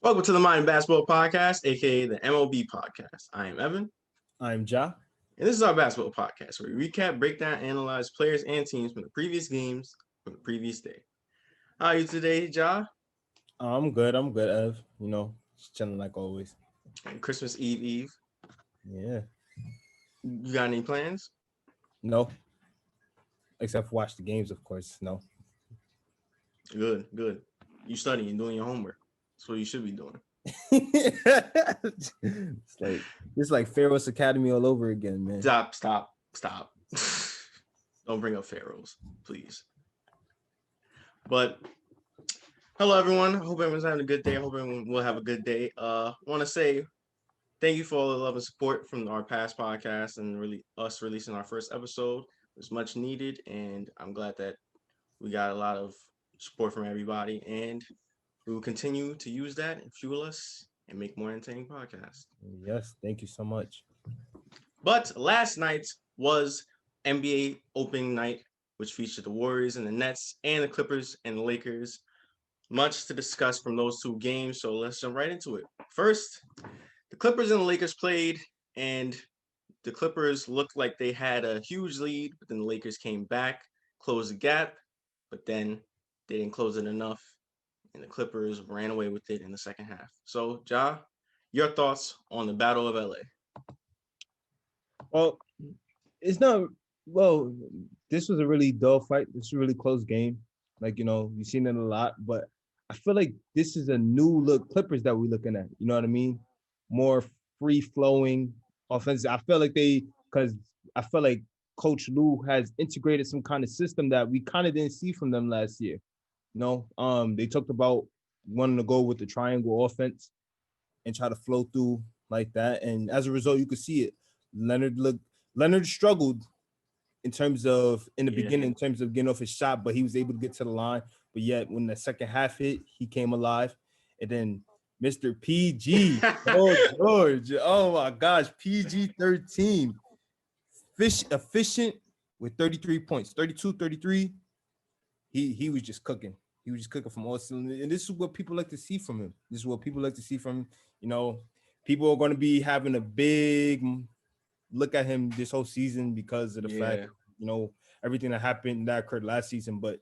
Welcome to the Mind Basketball Podcast, aka the M.O.B podcast. I am Evan. I'm Ja. And this is our basketball podcast where we recap, break down, analyze players and teams from the previous games from the previous day. How are you today, Ja? I'm good, Ev. Just chilling like always. And Christmas Eve. Yeah. You got any plans? No. Except for watch the games, of course. No. Good. You studying, doing your homework. That's what you should be doing. it's like Pharaoh's Academy all over again, man. Stop. Don't bring up Pharaohs, please. But hello, everyone. I hope everyone's having a good day. I hope everyone will have a good day. Want to say thank you for all the love and support from our past podcasts and really us releasing our first episode. It was much needed, and I'm glad that we got a lot of support from everybody, and we will continue to use that and fuel us and make more entertaining podcasts. Yes, thank you so much. But last night was NBA opening night, which featured the Warriors and the Nets and the Clippers and the Lakers. Much to discuss from those two games, so let's jump right into it. First, the Clippers and the Lakers played, and the Clippers looked like they had a huge lead, but then the Lakers came back, closed the gap, but then they didn't close it enough, and the Clippers ran away with it in the second half. So, Ja, your thoughts on the Battle of LA? Well, it's not. Well, this was a really dull fight. This was a really close game. You've seen it a lot, but I feel like this is a new look Clippers that we're looking at. You know what I mean? More free flowing offense. I feel like Coach Lou has integrated some kind of system that we kind of didn't see from them last year. They talked about wanting to go with the triangle offense and try to flow through like that. And as a result, you could see it. Leonard struggled in the beginning, in terms of getting off his shot, but he was able to get to the line. But yet when the second half hit, he came alive. And then Mr. PG, George, oh my gosh, PG 13, efficient with 33 points, 32, 33. He was just cooking. He was just cooking from all cylinders. And this is what people like to see from him. People are going to be having a big look at him this whole season because of the fact, everything that occurred last season. But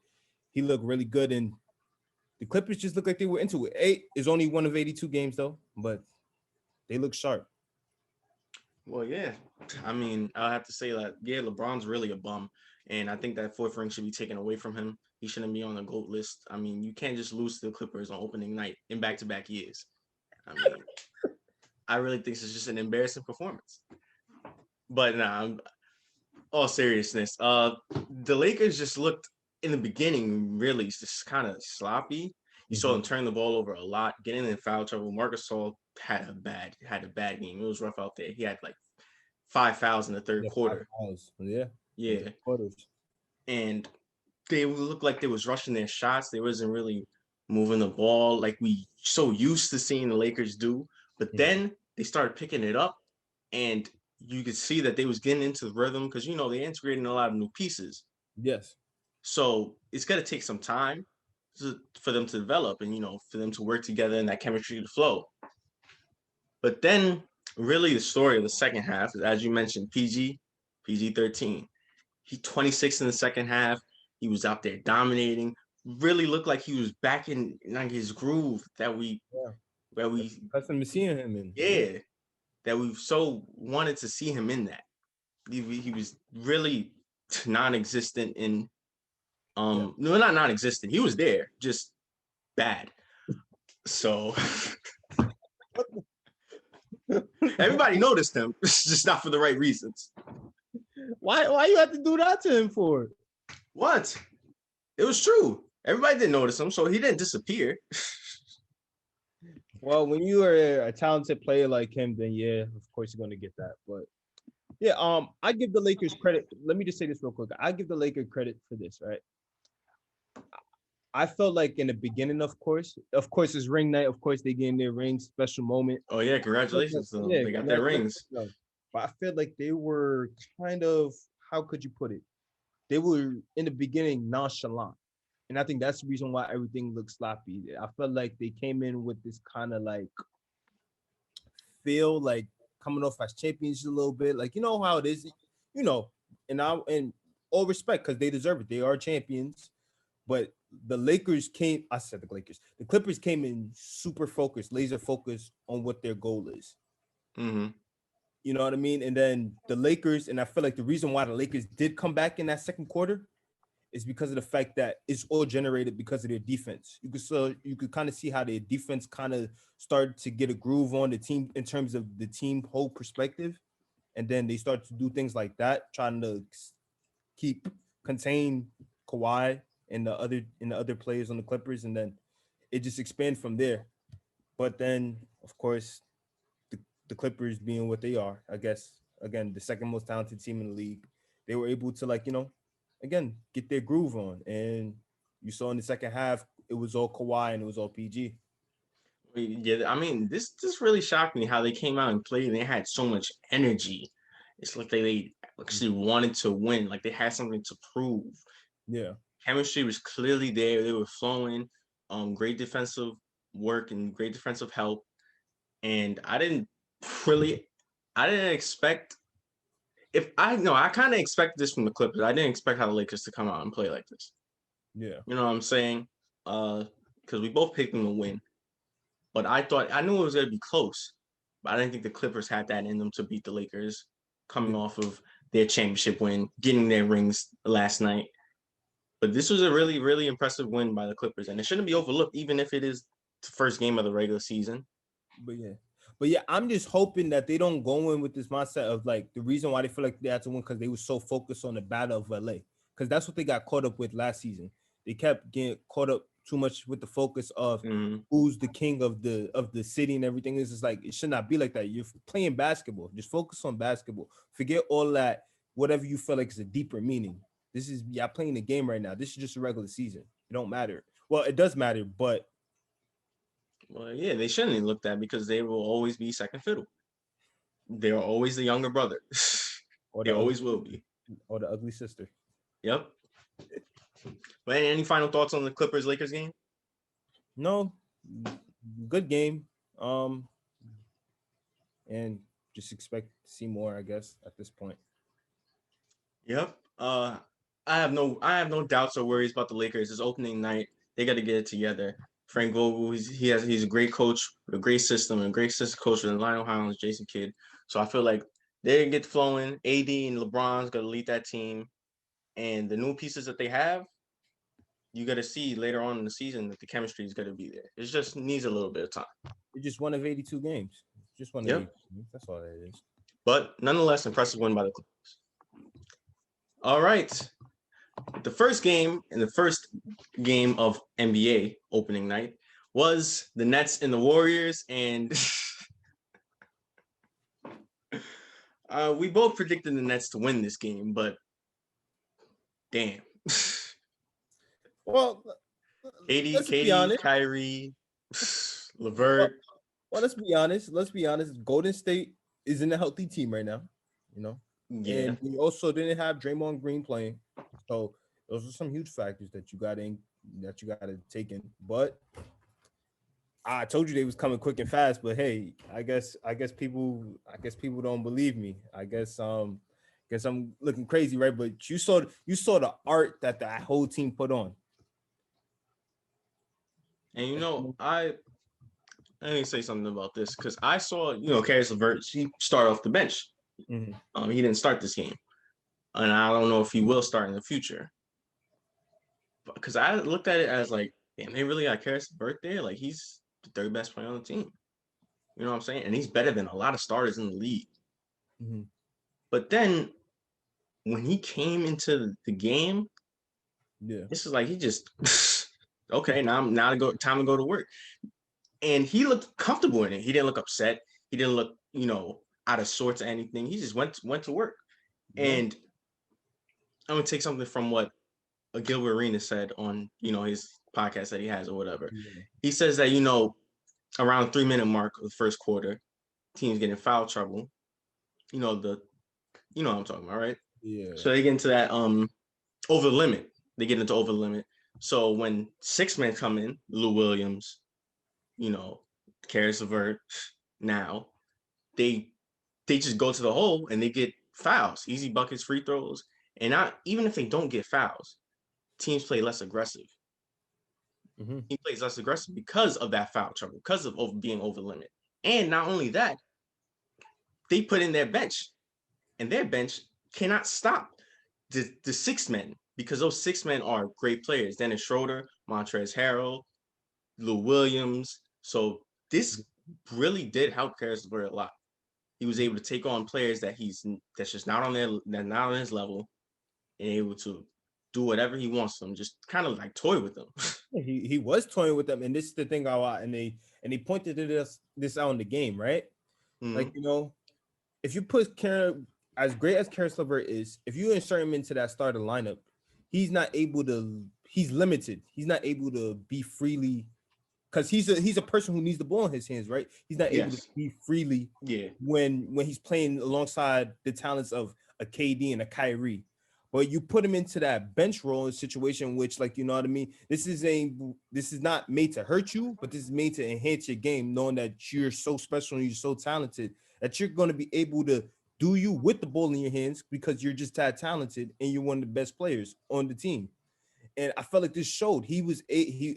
he looked really good. And the Clippers just looked like they were into it. 8 is only one of 82 games, though. But they look sharp. Well, yeah. I mean, I'll have to say that, LeBron's really a bum. And I think that fourth ring should be taken away from him. He shouldn't be on the GOAT list. I mean, you can't just lose to the Clippers on opening night in back-to-back years. I mean, I really think it's just an embarrassing performance. But all seriousness, the Lakers just looked in the beginning really just kind of sloppy. You saw them turn the ball over a lot, getting in foul trouble. Marc Gasol had a bad game. It was rough out there. He had like 5 fouls in the third quarter. Yeah. And they looked like they was rushing their shots. They wasn't really moving the ball like we so used to seeing the Lakers do. But then they started picking it up, and you could see that they was getting into the rhythm because, they integrating a lot of new pieces. Yes. So it's going to take some time for them to develop and, for them to work together and that chemistry to flow. But then really the story of the second half is, as you mentioned, PG 13. He 26 in the second half. He was out there dominating. Really looked like he was back in like his groove that we accustomed to seeing him in. Yeah. That we've so wanted to see him in that. He was really non-existent in no, not non-existent. He was there, just bad. So everybody noticed him, just not for the right reasons. Why you have to do that to him for? What? It was true. Everybody didn't notice him, so he didn't disappear. Well, when you are a talented player like him, then yeah, of course you're gonna get that. But yeah, I give the Lakers credit. Let me just say this real quick. I give the Lakers credit for this, right? I felt like in the beginning, of course, it's ring night. Of course, they getting their ring, special moment. Oh yeah, congratulations! They got their rings. But I feel like they were kind of, how could you put it? They were in the beginning nonchalant And I think that's the reason why everything looks sloppy. I felt like they came in with this kind of like feel like coming off as champions a little bit. Like, you know how it is, you know, and all respect because they deserve it. They are champions. But the Lakers came, I said the Lakers, the Clippers came in super focused, laser focused on what their goal is. Mm-hmm. You know what I mean? And then the Lakers, and I feel like the reason why the Lakers did come back in that second quarter is because of the fact that it's all generated because of their defense. You could kind of see how their defense kind of started to get a groove on the team in terms of the team whole perspective. And then they start to do things like that, trying to keep contain Kawhi and the other players on the Clippers, and then it just expand from there. But then, of course, the Clippers being what they are, I guess, again, the second most talented team in the league, they were able to, like, you know, again, get their groove on. And you saw in the second half, it was all Kawhi and it was all PG. Yeah, I mean, this really shocked me how they came out and played and they had so much energy. It's like they actually wanted to win, like they had something to prove. Yeah. Chemistry was clearly there. They were flowing. Great defensive work and great defensive help. And really, I didn't expect. If I no, I kind of expected this from the Clippers. I didn't expect how the Lakers to come out and play like this. Yeah. You know what I'm saying? Because we both picked them to win. But I knew it was going to be close, but I didn't think the Clippers had that in them to beat the Lakers coming Yeah. off of their championship win, getting their rings last night. But this was a really, really impressive win by the Clippers, and it shouldn't be overlooked, even if it is the first game of the regular season. But yeah. But yeah, I'm just hoping that they don't go in with this mindset of like the reason why they feel like they had to win because they were so focused on the battle of LA. Because that's what they got caught up with last season. They kept getting caught up too much with the focus of who's the king of the city and everything. Is just like it should not be like that. You're playing basketball. Just focus on basketball. Forget all that, whatever you feel like is a deeper meaning. This is y'all playing the game right now. This is just a regular season. It don't matter. Well, it does matter, but Well, yeah, they shouldn't look that because they will always be second fiddle. They're always the younger brother. or They the ugly always will be. or the ugly sister. Yep. But any final thoughts on the Clippers Lakers game? No, good game. And just expect to see more, I guess, at this point. Yep. I have no doubts or worries about the Lakers. It's opening night. They got to get it together. Frank Vogel, he's a great coach with a great system, and a great system coach with Lionel Hollins, Jason Kidd. So I feel like they get flowing. AD and LeBron's gonna lead that team, and the new pieces that they have, you got to see later on in the season that the chemistry is gonna be there. It just needs a little bit of time. It's just one of 82 games. Just one of Yep. 82 games. That's all that is. But nonetheless, impressive win by the Clippers. All right. The first game of NBA opening night was the Nets and the Warriors, and we both predicted the Nets to win this game, but damn. Well, KD, let's be honest. Kyrie, Well, Levert. let's be honest. Let's be honest. Golden State isn't a healthy team right now, you know. Yeah. And we also didn't have Draymond Green playing, so those are some huge factors that you got to take in. But I told you they was coming quick and fast. But hey, I guess people don't believe me. Guess I'm looking crazy, right? But you saw the art that the whole team put on. And let me say something about this because I saw, Caris LeVert, he started off the bench. Mm-hmm. He didn't start this game. And I don't know if he will start in the future. Because I looked at it as like, damn, they really got Caris LeVert there. Like, he's the third best player on the team. You know what I'm saying? And he's better than a lot of starters in the league. Mm-hmm. But then when he came into the game, Yeah, this is like he just okay, time to go to work. And he looked comfortable in it. He didn't look upset. He didn't look, out of sorts or anything. He just went to work. yeah. And I'm gonna take something from what Gilbert Arenas said on, his podcast that he has or whatever. Yeah. He says that, around 3-minute mark of the first quarter, teams get in foul trouble. You know what I'm talking about, right? Yeah. So they get into that over the limit. They get into over the limit. So when six men come in, Lou Williams, you know, Karis LeVert, now they just go to the hole and they get fouls, easy buckets, free throws, and not even if they don't get fouls, teams play less aggressive. Mm-hmm. He plays less aggressive because of that foul trouble, because of being over limit. And not only that, they put in their bench, and their bench cannot stop the six men because those six men are great players. Dennis Schroeder, Montrezl Harrell, Lou Williams. So this really did help Karis LeVert a lot. He was able to take on players that's just not on not on his level, and able to do whatever he wants to them, just kind of like toy with them. He was toying with them, and this is the thing and they pointed to this out in the game, right? Like, Mm-hmm. you know, if you put Karen, as great as Karis LeVert is, if you insert him into that starter lineup, he's not able to. He's limited. He's not able to be freely because he's a person who needs the ball in his hands, right? He's not able to Yes. be freely Yeah. when he's playing alongside the talents of a KD and a Kyrie. But you put him into that bench role in a situation which, like, you know what I mean? This is not made to hurt you, but this is made to enhance your game, knowing that you're so special and you're so talented that you're going to be able to do you with the ball in your hands because you're just that talented and you're one of the best players on the team. And I felt like this showed he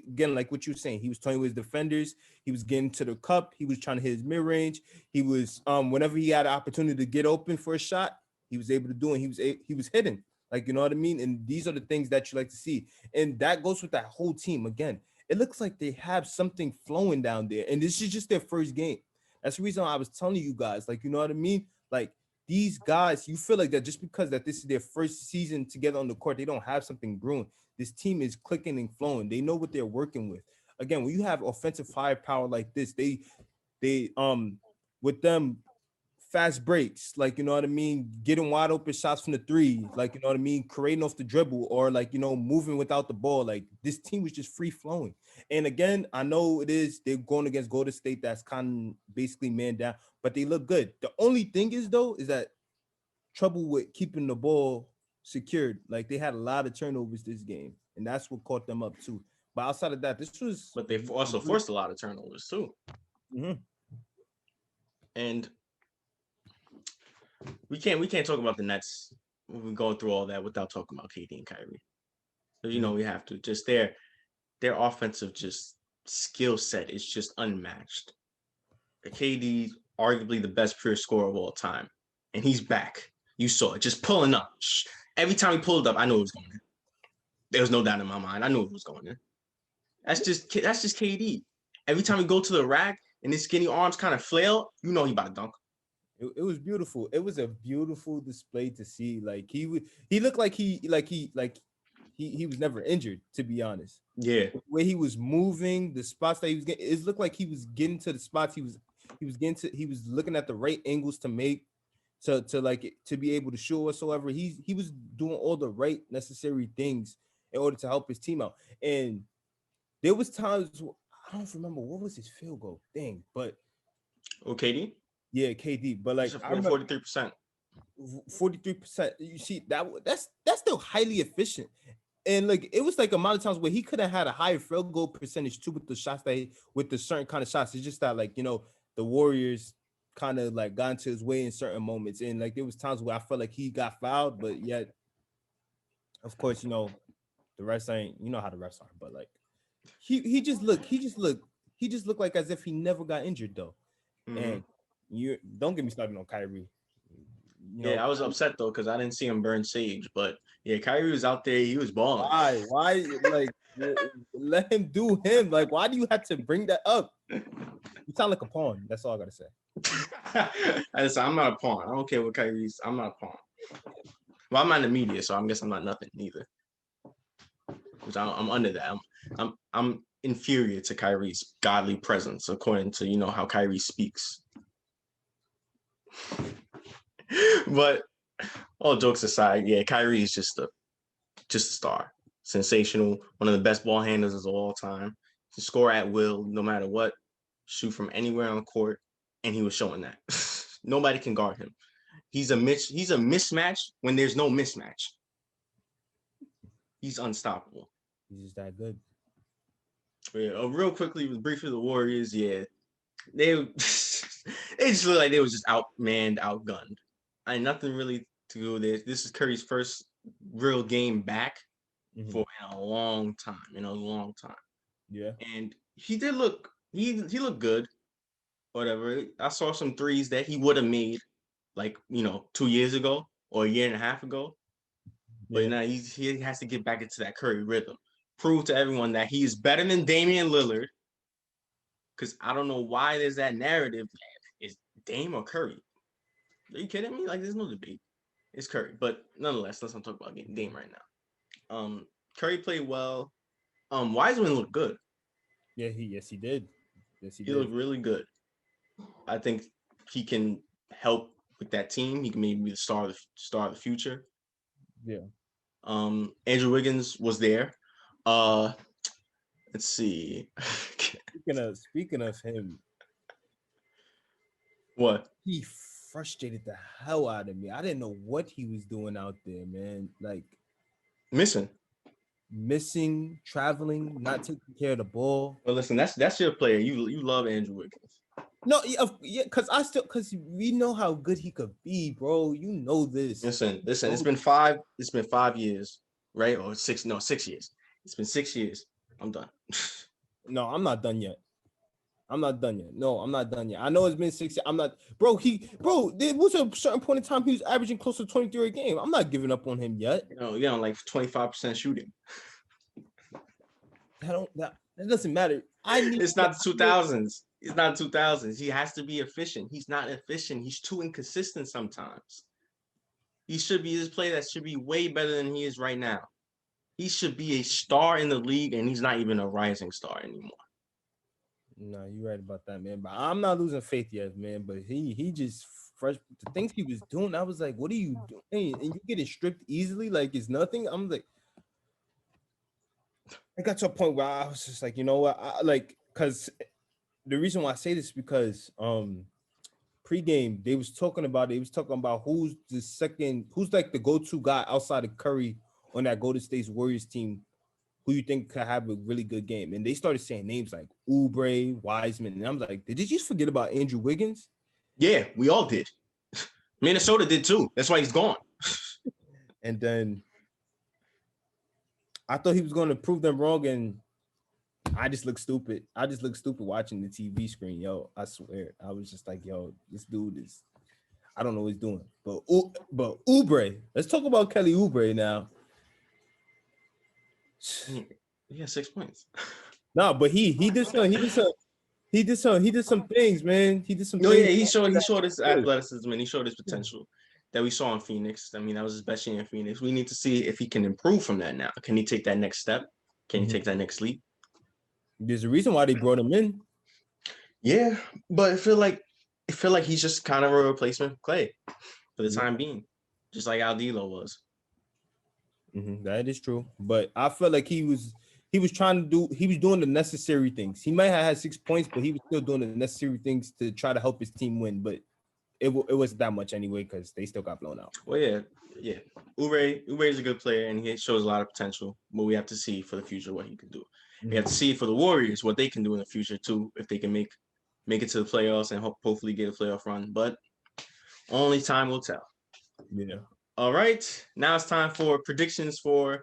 again, like what you were saying, he was toying with his defenders, he was getting to the cup, he was trying to hit his mid-range, he was whenever he had an opportunity to get open for a shot, he was able to do it. He was hitting, like, you know what I mean? And these are the things that you like to see. And that goes with that whole team. Again, it looks like they have something flowing down there. And this is just their first game. That's the reason I was telling you guys, like, you know what I mean? Like, these guys, you feel like that just because that this is their first season together on the court, they don't have something brewing. This team is clicking and flowing. They know what they're working with. Again, when you have offensive firepower like this, they with them fast breaks, like, you know what I mean, getting wide open shots from the three, like, you know what I mean, creating off the dribble, or, like, you know, moving without the ball. Like, this team was just free flowing. And again, I know they're going against Golden State, that's kind of basically man down, but they look good. The only thing is though is that trouble with keeping the ball secured. Like, they had a lot of turnovers this game, and that's what caught them up too. But outside of that, this was But they also forced a lot of turnovers too. Mhm. And we can't talk about the Nets when we go through all that without talking about KD and Kyrie. So, you know, we have to. Just their offensive just skill set is just unmatched. KD arguably the best pure scorer of all time, and he's back. You saw it, just pulling up. Every time he pulled up, I knew it was going in. There was no doubt in my mind. I knew it was going in. That's just KD. Every time he go to the rack and his skinny arms kind of flail, you know he about to dunk. It was beautiful. It was a beautiful display to see. Like, he looked like he was never injured, to be honest. Yeah, The way he was moving, the spots that he was getting, it looked like he was getting to the spots he was looking at the right angles to make to like to be able to show whatsoever. He was doing all the right necessary things in order to help his team out. And there was times I don't remember what was his field goal thing, but KD. yeah, KD. But like, I remember 43%. 43%. You see that's still highly efficient. And like, it was like amount of times where he could have had a higher field goal percentage too with the shots with the certain kind of shots. It's just that, like, you know, the Warriors kind of like got into his way in certain moments. And like, there was times where I felt like he got fouled, but yet, of course, you know, the refs ain't, you know how the refs are, but like, he just looked like as if he never got injured though. Mm-hmm. And you don't get me started on Kyrie. You Yeah, I know, was upset though because I didn't see him burn sage. But yeah, Kyrie was out there. He was balling. why, like, let him do him. Like, why do you have to bring that up? You sound like a pawn. That's all I gotta say. I'm not a pawn. I don't care what Kyrie's. I'm not a pawn. Well, I'm not in the media, so I guess I'm not nothing neither. Which I'm under that. I'm inferior to Kyrie's godly presence, according to how Kyrie speaks. But all jokes aside, yeah, Kyrie is just a star, sensational, one of the best ball handlers of all time. To score at will, no matter what, shoot from anywhere on the court, and he was showing that. Nobody can guard him. He's a mismatch when there's no mismatch. He's unstoppable. He's just that good. Yeah, real quickly, briefly, the Warriors. Yeah, they they just look like they was just outmanned, outgunned. I had nothing really to do with this. This is Curry's first real game back Mm-hmm. for in a long time. In a long time, Yeah. and he did look. He looked good. Whatever. I saw some threes that he would have made, like 2 years ago or a year and a half ago. But Yeah. now he has to get back into that Curry rhythm. Prove to everyone that he is better than Damian Lillard. Because I don't know why there's that narrative. Is Dame or Curry? Are you kidding me? Like, there's no debate. It's Curry. But nonetheless, let's not talk about Dame right now. Curry played well. Wiseman looked good. Yeah. He did. Yes, he He did. looked really good. I think he can help with that team. He can maybe be the star of the future. Yeah. Andrew Wiggins was there. Uh, let's see. Speaking of him, What? he frustrated the hell out of me. I didn't know what he was doing out there, man. Like Missing. missing, traveling, not taking care of the ball. Well, listen, that's your player. You love Andrew Wiggins. No, yeah, because we know how good he could be, bro. You know this. Listen. It's No, been 5 years, right? Or six? No, 6 years. It's been 6 years. I'm done. no, I'm not done yet. I'm not done yet. No, I'm not done yet. I know it's been 6 years. I'm not, bro. There was a certain point in time he was averaging close to 23 a game. I'm not giving up on him yet. Like 25% shooting. That doesn't matter. I need. It's not the 2000s. It's not 2000s. He has to be efficient. He's not efficient. He's too inconsistent sometimes. He should be this player that should be way better than he is right now. He should be a star in the league, and he's not even a rising star anymore. No, you're right about that, man. But I'm not losing faith yet, man. But he just fresh the things he was doing. I was like, what are you doing? And you getting stripped easily, like it's nothing. I'm like, I got to a point where I was just like, you know what? Because the reason why I say this is because pregame they was talking about who's like the go-to guy outside of Curry on that Golden State Warriors team who you think could have a really good game. And they started saying names like Oubre, Wiseman. And I'm like, did you just forget about Andrew Wiggins? Yeah, we all did. Minnesota did too. That's why he's gone. And then I thought he was going to prove them wrong. And I just look stupid. I just look stupid watching the TV screen. Yo, I swear. I was just like, yo, this dude is, I don't know what he's doing. But Oubre, let's talk about Kelly Oubre now. Yeah, 6 points. No, but he did some things, man. He did some No, things. yeah, he showed his athleticism and he showed his potential that we saw in Phoenix. I mean, that was his best year in Phoenix. We need to see if he can improve from that now. Can he take that next step? Can he take that next leap? There's a reason why they brought him in. Yeah, but I feel like he's just kind of a replacement for Clay for the time being, just like Aldilo was. That is true, but I felt like he was doing the necessary things. He might have had 6 points, but he was still doing the necessary things to try to help his team win. But it wasn't that much anyway because they still got blown out. Well, yeah. Oubre is a good player and he shows a lot of potential, but we have to see for the future what he can do. We have to see for the Warriors what they can do in the future too, if they can make it to the playoffs and hopefully get a playoff run. But only time will tell. Yeah. All right, now it's time for predictions for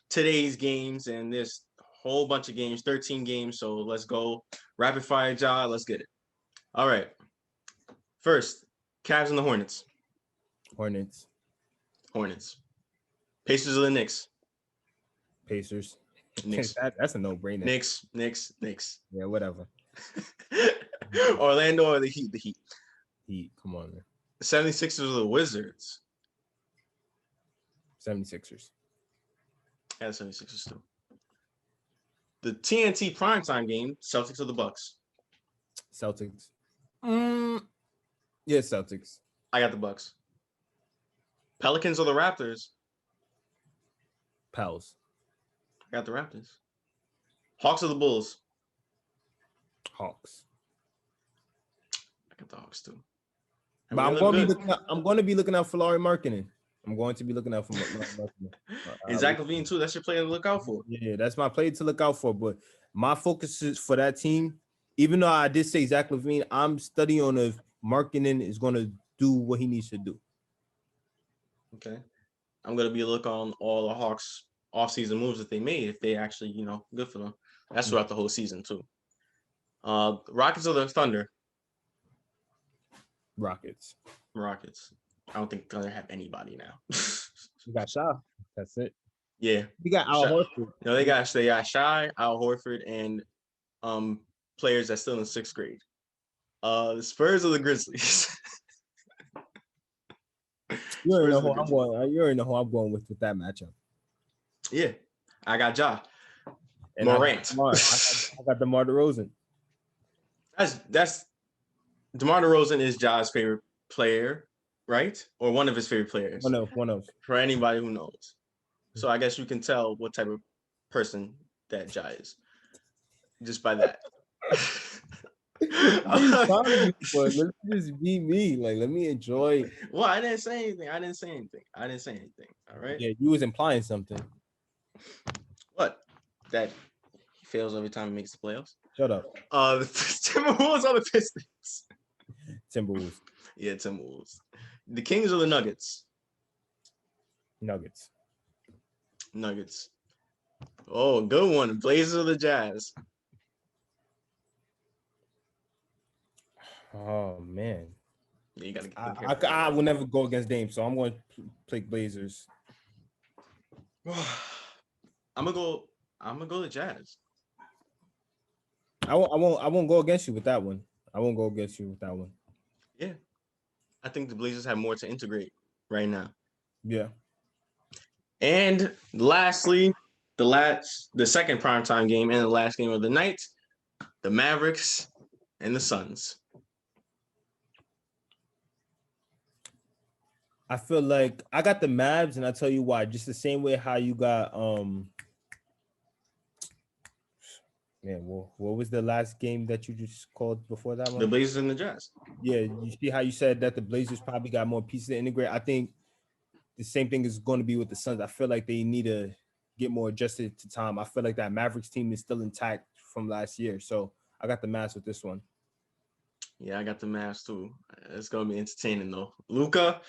today's games, and there's a whole bunch of games, 13 games. So let's go rapid fire, Ja. Let's get it. All right. First, Cavs and the Hornets. Hornets. Pacers or the Knicks. Pacers. Knicks. That's a no-brainer. Knicks. Yeah, whatever. Orlando or the Heat. Heat. Come on, man. 76ers or the Wizards. 76ers. Yeah, 76ers too. The TNT primetime game, Celtics or the Bucks. Celtics. Yeah, Celtics. I got the Bucks. Pelicans or the Raptors. Pels. I got the Raptors. Hawks or the Bulls. Hawks. I got the Hawks too. But I'm going to be looking out for Larry Markkinen. I'm going to be looking out for And Zach Levine too. That's your player to look out for. Yeah, that's my player to look out for. But my focus is for that team. Even though I did say Zach Levine, I'm studying on if Markkinen is going to do what he needs to do. Okay. I'm gonna be a look on all the Hawks offseason moves that they made, if they actually, good for them. That's throughout the whole season too. Rockets or the Thunder? Rockets. I don't think Thunder have anybody now. You got Shaw. That's it. Yeah. You got Al Horford. No, they got Shy, Al Horford, and players that's still in 6th grade. The Spurs or the Grizzlies? You already know who I'm going. You already know who I'm going with that matchup. Yeah, I got Ja. And Morant. I got DeMar DeRozan. That's DeMar DeRozan is Ja's favorite player, right? Or one of his favorite players. One of. For anybody who knows. So I guess you can tell what type of person that Ja is just by that. Let me just be me. Like, let me enjoy. Well, I didn't say anything. All right. Yeah, you was implying something. What? That he fails every time he makes the playoffs. Shut up. The Timberwolves or the Pistons? Timberwolves. Yeah, Timberwolves. The Kings or the Nuggets? Nuggets. Oh, good one. Blazers or the Jazz? Oh man. Yeah, you gotta get I will never go against Dame, so I'm going to play Blazers. I'm gonna go the Jazz. I won't go against you with that one. Yeah. I think the Blazers have more to integrate right now. Yeah. And lastly, the second primetime game and the last game of the night, the Mavericks and the Suns. I feel like I got the Mavs, and I'll tell you why. Just the same way how you got what was the last game that you just called before that one? The Blazers and the Jazz. Yeah, you see how you said that the Blazers probably got more pieces to integrate. I think the same thing is going to be with the Suns. I feel like they need to get more adjusted to time. I feel like that Mavericks team is still intact from last year. So I got the Mavs with this one. Yeah, I got the Mavs too. It's going to be entertaining though. Luka,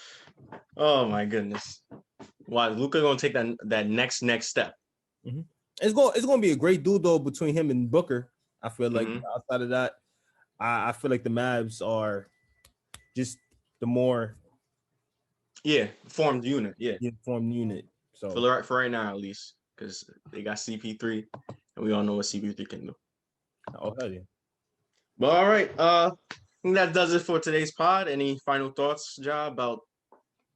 oh my goodness. Why Luka going to take that next step? Mm-hmm. It's going to be a great duel though between him and Booker. I feel like outside of that, I feel like the Mavs are just the more formed unit. Yeah, formed unit. So for right now at least, because they got CP3, and we all know what CP3 can do. Oh hell yeah! But all right, I think that does it for today's pod. Any final thoughts, Ja, about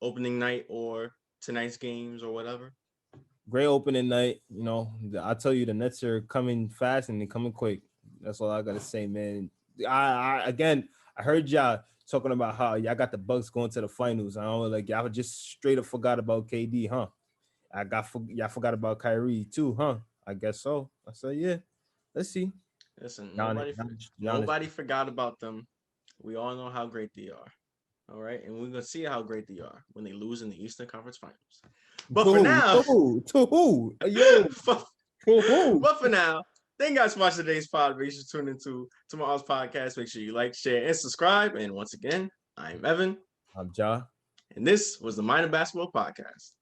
opening night or tonight's games or whatever? Great opening night. You know, I tell you, the Nets are coming fast and they're coming quick. That's all I gotta say, man. I heard y'all talking about how y'all got the Bucks going to the finals. I don't know, like y'all just straight up forgot about KD, huh? Y'all forgot about Kyrie too, huh? I guess so. I said, yeah. Let's see. Listen, nobody forgot about them. We all know how great they are. All right, and we're gonna see how great they are when they lose in the Eastern Conference Finals. But for now, to who? Yo, but for now, thank you guys for watching today's pod. Make sure to tune into tomorrow's podcast. Make sure you like, share, and subscribe. And once again, I'm Evan. I'm Ja. And this was the Minor Basketball Podcast.